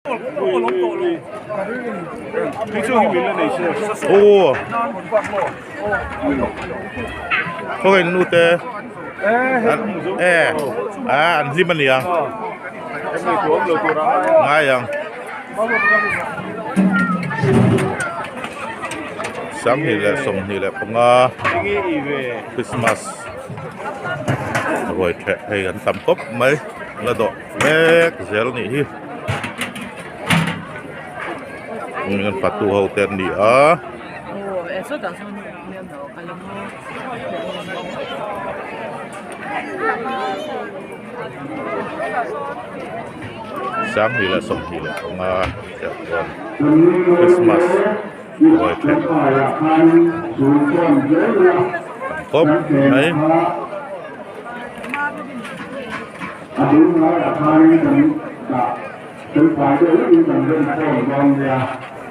Ô, có cái nút thế, anh lim anh liền, ngay à, sáng thì là sông thì là phong Krismas, rồi hay gần tầm cốc mấy là độ bé dẻo nhỉ. Dengan patu hotel dia. Oh, esok tak sama ni kalau mau. Sáng thì là sông thì là Krismas rồi thế cốp đấy Hãy subscribe cho kênh Ghiền Mì Gõ để không bỏ lỡ những video hấp dẫn.